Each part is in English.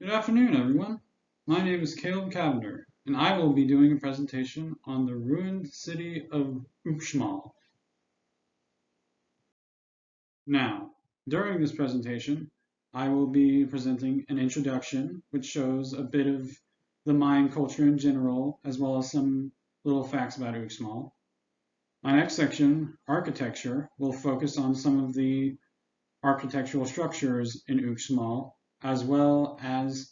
Good afternoon, everyone. My name is Caleb Cavender, and I will be doing a presentation on the ruined city of Uxmal. Now, during this presentation, I will be presenting an introduction, which shows a bit of the Mayan culture in general, as well as some little facts about Uxmal. My next section, architecture, will focus on some of the architectural structures in Uxmal, as well as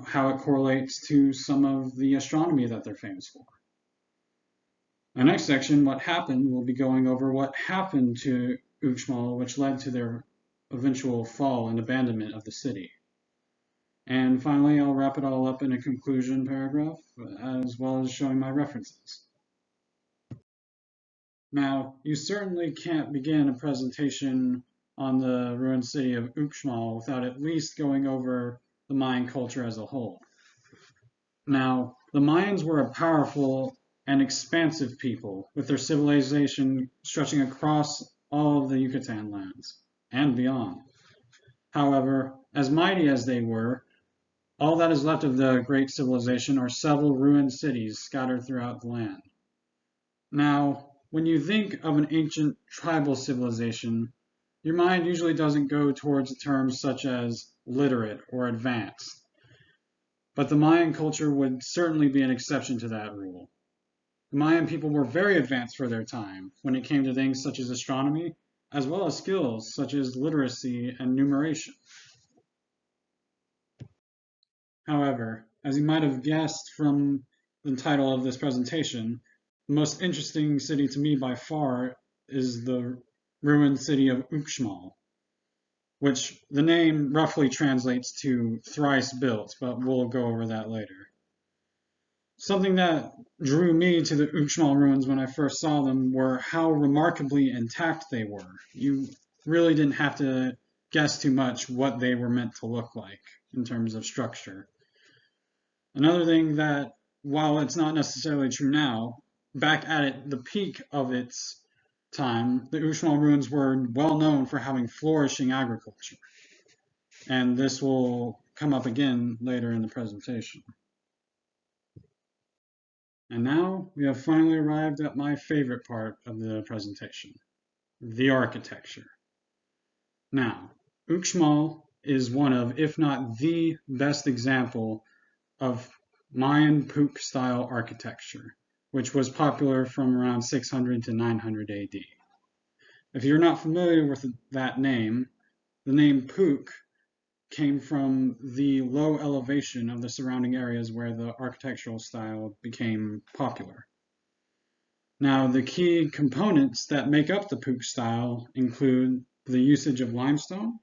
how it correlates to some of the astronomy that they're famous for. The next section, what happened, we'll be going over what happened to Uxmal, which led to their eventual fall and abandonment of the city. And finally, I'll wrap it all up in a conclusion paragraph, as well as showing my references. Now, you certainly can't begin a presentation on the ruined city of Uxmal without at least going over the Mayan culture as a whole. Now, the Mayans were a powerful and expansive people, with their civilization stretching across all of the Yucatan lands and beyond. However, as mighty as they were, all that is left of the great civilization are several ruined cities scattered throughout the land. Now, when you think of an ancient tribal civilization, your mind usually doesn't go towards terms such as literate or advanced. But the Mayan culture would certainly be an exception to that rule. The Mayan people were very advanced for their time when it came to things such as astronomy, as well as skills such as literacy and numeration. However, as you might have guessed from the title of this presentation, the most interesting city to me by far is the ruined city of Uxmal, which the name roughly translates to thrice built, but we'll go over that later. Something that drew me to the Uxmal ruins when I first saw them were how remarkably intact they were. You really didn't have to guess too much what they were meant to look like in terms of structure. Another thing that, while it's not necessarily true now, back at the peak of its time, the Uxmal ruins were well known for having flourishing agriculture. And this will come up again later in the presentation. And now we have finally arrived at my favorite part of the presentation, the architecture. Now, Uxmal is one of, if not the best example of Mayan Puuc style architecture, which was popular from around 600 to 900 AD. If you're not familiar with that name, the name Puuc came from the low elevation of the surrounding areas where the architectural style became popular. Now, the key components that make up the Puuc style include the usage of limestone,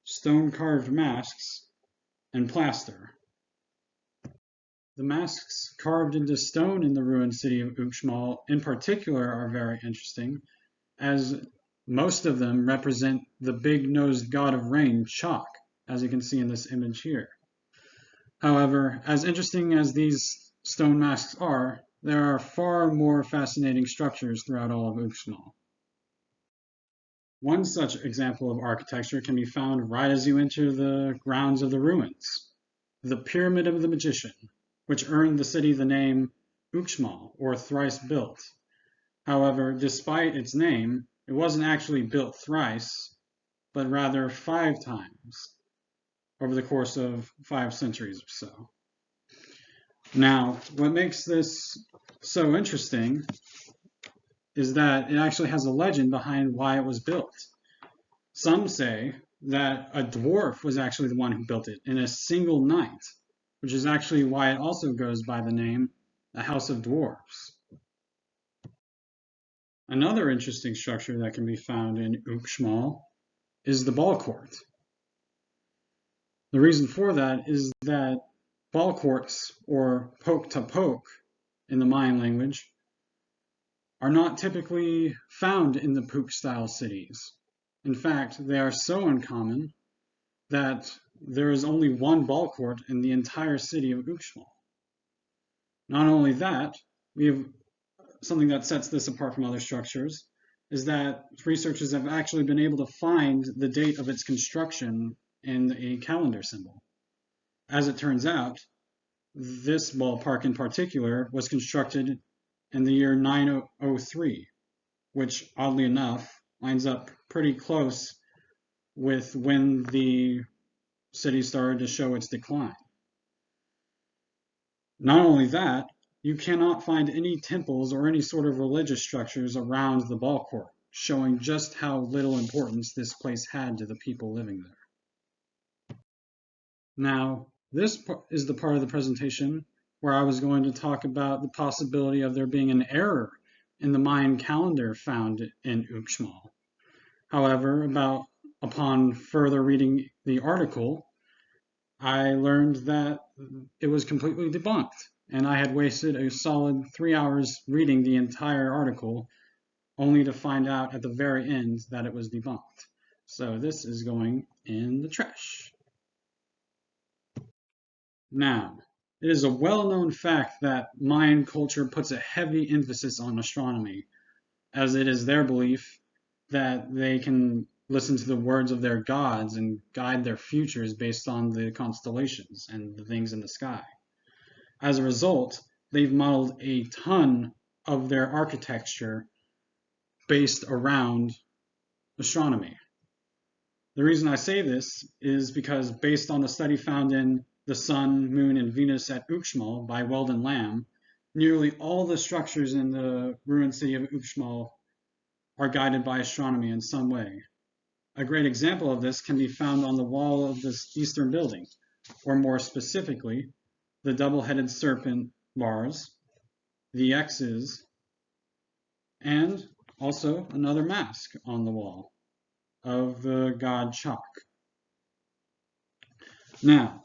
stone-carved masks, and plaster. The masks carved into stone in the ruined city of Uxmal in particular are very interesting, as most of them represent the big-nosed god of rain, Chak, as you can see in this image here. However, as interesting as these stone masks are, there are far more fascinating structures throughout all of Uxmal. One such example of architecture can be found right as you enter the grounds of the ruins, the Pyramid of the Magician, which earned the city the name Uxmal, or thrice built. However, despite its name, it wasn't actually built thrice, but rather 5 times over the course of 5 centuries or so. Now, what makes this so interesting is that it actually has a legend behind why it was built. Some say that a dwarf was actually the one who built it in a single night, which is actually why it also goes by the name the House of Dwarves. Another interesting structure that can be found in Uxmal is the ball court. The reason for that is that ball courts, or poke to poke in the Mayan language, are not typically found in the Puuc style cities. In fact, they are so uncommon that there is only one ball court in the entire city of Uxmal. Not only that, we have something that sets this apart from other structures, is that researchers have actually been able to find the date of its construction in a calendar symbol. As it turns out, this ballpark in particular was constructed in the year 903, which oddly enough lines up pretty close with when the city started to show its decline. Not only that, you cannot find any temples or any sort of religious structures around the ball court, showing just how little importance this place had to the people living there. Now, this is the part of the presentation where I was going to talk about the possibility of there being an error in the Mayan calendar found in Uxmal. However, upon further reading the article, I learned that it was completely debunked, and I had wasted a solid 3 hours reading the entire article, only to find out at the very end that it was debunked. So this is going in the trash. Now, it is a well-known fact that Mayan culture puts a heavy emphasis on astronomy, as it is their belief that they can listen to the words of their gods and guide their futures based on the constellations and the things in the sky. As a result, they've modeled a ton of their architecture based around astronomy. The reason I say this is because based on the study found in The Sun, Moon, and Venus at Uxmal by Weldon Lamb, nearly all the structures in the ruined city of Uxmal are guided by astronomy in some way. A great example of this can be found on the wall of this eastern building, or more specifically, the double-headed serpent bars, the X's, and also another mask on the wall of the god Chak. Now,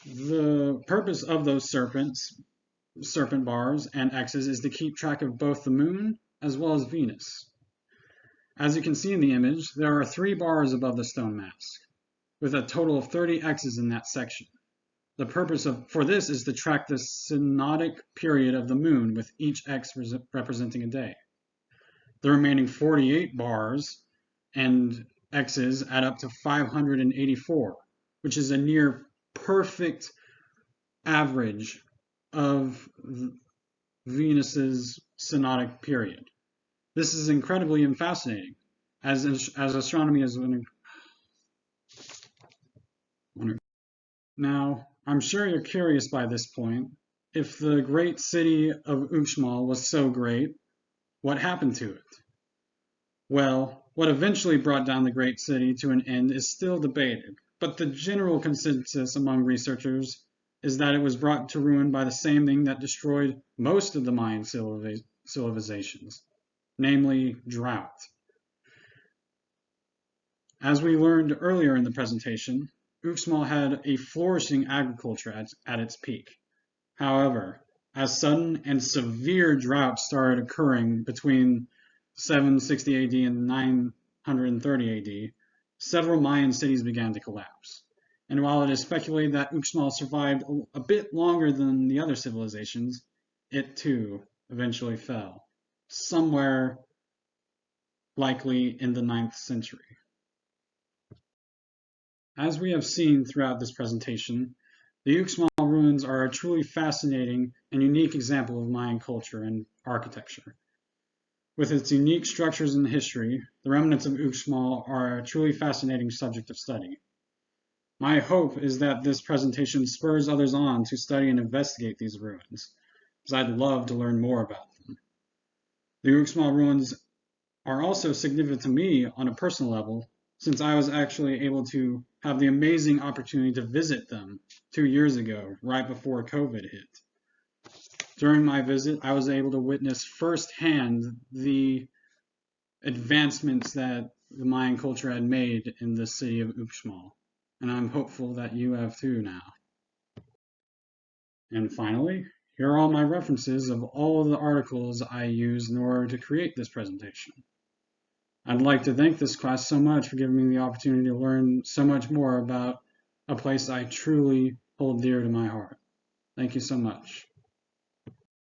the purpose of those serpent bars and X's is to keep track of both the moon as well as Venus. As you can see in the image, there are 3 bars above the stone mask, with a total of 30 X's in that section. The purpose for this is to track the synodic period of the moon, with each X representing a day. The remaining 48 bars and X's add up to 584, which is a near perfect average of Venus's synodic period. This is incredibly fascinating, as astronomy is one. Now, I'm sure you're curious by this point, if the great city of Uxmal was so great, what happened to it? Well, what eventually brought down the great city to an end is still debated, but the general consensus among researchers is that it was brought to ruin by the same thing that destroyed most of the Mayan civilizations, namely drought. As we learned earlier in the presentation, Uxmal had a flourishing agriculture at its peak. However, as sudden and severe droughts started occurring between 760 AD and 930 AD, several Mayan cities began to collapse. And while it is speculated that Uxmal survived a bit longer than the other civilizations, it too eventually fell, somewhere likely in the 9th century. As we have seen throughout this presentation, the Uxmal ruins are a truly fascinating and unique example of Mayan culture and architecture. With its unique structures and history, the remnants of Uxmal are a truly fascinating subject of study. My hope is that this presentation spurs others on to study and investigate these ruins, as I'd love to learn more about them. The Uxmal ruins are also significant to me on a personal level, since I was actually able to have the amazing opportunity to visit them 2 years ago, right before COVID hit. During my visit, I was able to witness firsthand the advancements that the Mayan culture had made in the city of Uxmal, and I'm hopeful that you have too now. And finally, here are all my references of all of the articles I used in order to create this presentation. I'd like to thank this class so much for giving me the opportunity to learn so much more about a place I truly hold dear to my heart. Thank you so much.